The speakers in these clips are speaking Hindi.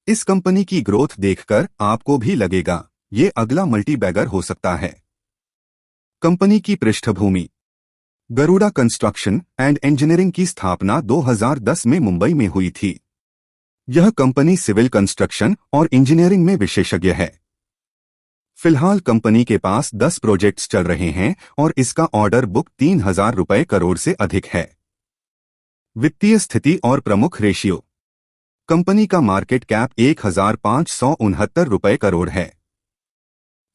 इस कंपनी की ग्रोथ देखकर आपको भी लगेगा ये अगला मल्टीबैगर हो सकता है। कंपनी की पृष्ठभूमि। गरुड़ा कंस्ट्रक्शन एंड इंजीनियरिंग की स्थापना 2010 में मुंबई में हुई थी। यह कंपनी सिविल कंस्ट्रक्शन और इंजीनियरिंग में विशेषज्ञ है। फिलहाल कंपनी के पास 10 प्रोजेक्ट्स चल रहे हैं और इसका ऑर्डर बुक 3,000 रुपए करोड़ से अधिक है। वित्तीय स्थिति और प्रमुख रेशियो। कंपनी का मार्केट कैप 1,569 रुपए करोड़ है।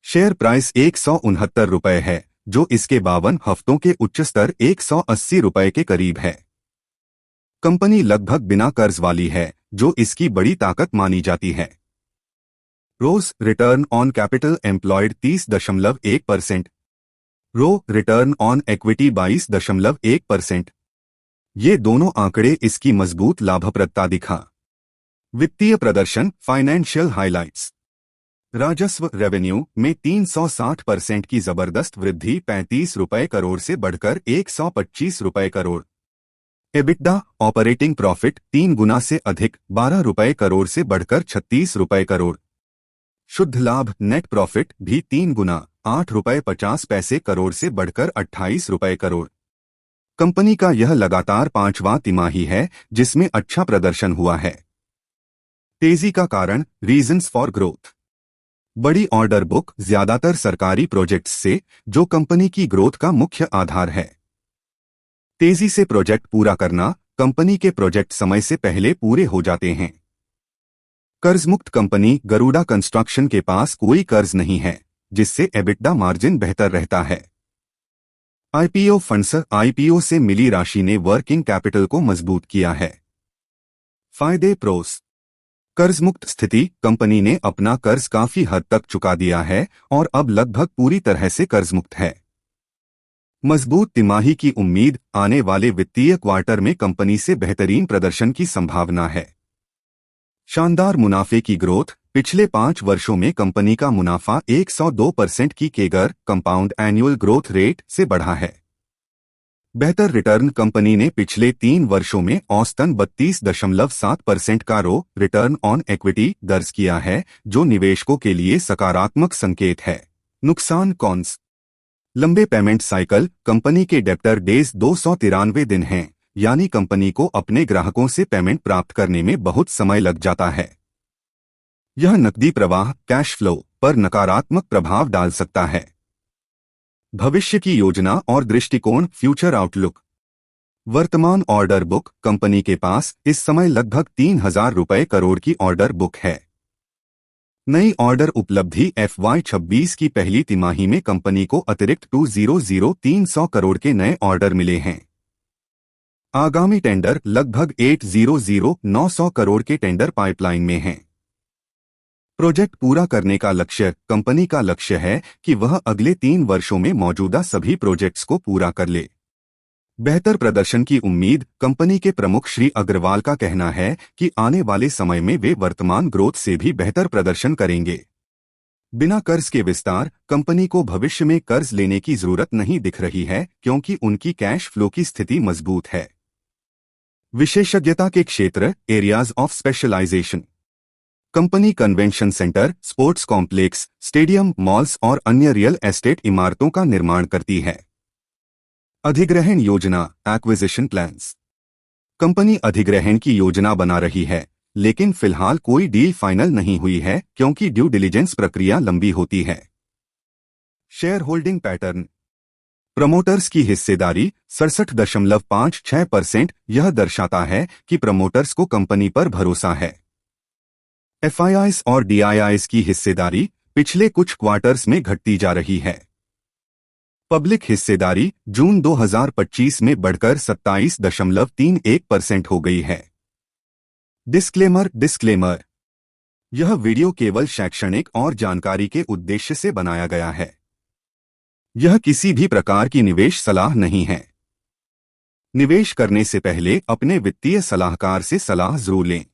शेयर प्राइस 169 रुपए है, जो इसके 52 हफ्तों के उच्च स्तर 180 रुपए के करीब है। कंपनी लगभग बिना कर्ज वाली है, जो इसकी बड़ी ताकत मानी जाती है। ROCE return on capital employed 30.1%, ROE return on equity 22.1%। ये दोनों आंकड़े इसकी मजबूत लाभप्रदता दिखा। वित्तीय प्रदर्शन फाइनेंशियल हाइलाइट्स। राजस्व रेवेन्यू में 360% की जबरदस्त वृद्धि 35 रुपए करोड़ से बढ़कर 125 रुपए करोड़। एबिटडा ऑपरेटिंग प्रॉफिट 3 गुना से अधिक 12 रुपए करोड़ से बढ़कर 36 रुपए करोड़। शुद्ध लाभ नेट प्रॉफिट भी 3 गुना 8 रुपए 50 पैसे करोड़ से बढ़कर 28 रुपए करोड़। कंपनी का यह लगातार 5वां तिमाही है जिसमें अच्छा प्रदर्शन हुआ है। तेजी का कारण रीजंस फॉर ग्रोथ। बड़ी ऑर्डर बुक ज्यादातर सरकारी प्रोजेक्ट्स से, जो कंपनी की ग्रोथ का मुख्य आधार है। तेजी से प्रोजेक्ट पूरा करना। कंपनी के प्रोजेक्ट समय से पहले पूरे हो जाते हैं। कर्ज मुक्त कंपनी गरुड़ा कंस्ट्रक्शन के पास कोई कर्ज नहीं है, जिससे एबिटडा मार्जिन बेहतर रहता है। IPO funds. आईपीओ से मिली राशि ने वर्किंग कैपिटल को मजबूत किया है। फायदे प्रोस। कर्ज मुक्त स्थिति। कंपनी ने अपना कर्ज काफी हद तक चुका दिया है और अब लगभग पूरी तरह से कर्ज मुक्त है। मजबूत तिमाही की उम्मीद। आने वाले वित्तीय क्वार्टर में कंपनी से बेहतरीन प्रदर्शन की संभावना है। शानदार मुनाफे की ग्रोथ। पिछले 5 वर्षों में कंपनी का मुनाफा 102% की केगर कंपाउंड एनुअल ग्रोथ रेट से बढ़ा है। बेहतर रिटर्न। कंपनी ने पिछले 3 वर्षों में औसतन 32.7% का रो रिटर्न ऑन इक्विटी दर्ज किया है, जो निवेशकों के लिए सकारात्मक संकेत है। नुकसान कॉन्स। लंबे पेमेंट साइकिल। कंपनी के डेब्टर डेज 293 दिन हैं, यानी कंपनी को अपने ग्राहकों से पेमेंट प्राप्त करने में बहुत समय लग जाता है। यह नकदी प्रवाह कैश फ्लो पर नकारात्मक प्रभाव डाल सकता है। भविष्य की योजना और दृष्टिकोण फ्यूचर आउटलुक। वर्तमान ऑर्डर बुक। कंपनी के पास इस समय लगभग 3,000 रुपए करोड़ की ऑर्डर बुक है। नई ऑर्डर उपलब्धि। FY26 की पहली तिमाही में कंपनी को अतिरिक्त 200-300 करोड़ के नए ऑर्डर मिले हैं। आगामी टेंडर लगभग 800-900 करोड़ के टेंडर पाइपलाइन में हैं। प्रोजेक्ट पूरा करने का लक्ष्य। कंपनी का लक्ष्य है कि वह अगले 3 वर्षों में मौजूदा सभी प्रोजेक्ट्स को पूरा कर ले। बेहतर प्रदर्शन की उम्मीद। कंपनी के प्रमुख श्री अग्रवाल का कहना है कि आने वाले समय में वे वर्तमान ग्रोथ से भी बेहतर प्रदर्शन करेंगे। बिना कर्ज के विस्तार। कंपनी को भविष्य में कर्ज लेने की जरूरत नहीं दिख रही है, क्योंकि उनकी कैश फ्लो की स्थिति मजबूत है। विशेषज्ञता के क्षेत्र areas of specialisation. Company convention centre, sports complex, stadium, malls और अन्य रियल एस्टेट इमारतों का निर्माण करती है। अधिग्रहण योजना एक्विजिशन प्लान्स। कंपनी अधिग्रहण की योजना बना रही है, लेकिन फिलहाल कोई डील फाइनल नहीं हुई है, क्योंकि ड्यू डिलिजेंस प्रक्रिया लंबी होती है। Share holding pattern. प्रमोटर्स की हिस्सेदारी 67.56%। यह दर्शाता है कि प्रमोटर्स को कंपनी पर भरोसा है। FIIs और DIIs की हिस्सेदारी पिछले कुछ क्वार्टर्स में घटती जा रही है। पब्लिक हिस्सेदारी जून 2025 में बढ़कर 27.31% हो गई है। डिस्क्लेमर। यह वीडियो केवल शैक्षणिक और जानकारी के उद्देश्य से बनाया गया है। यह किसी भी प्रकार की निवेश सलाह नहीं है। निवेश करने से पहले अपने वित्तीय सलाहकार से सलाह जरूर लें।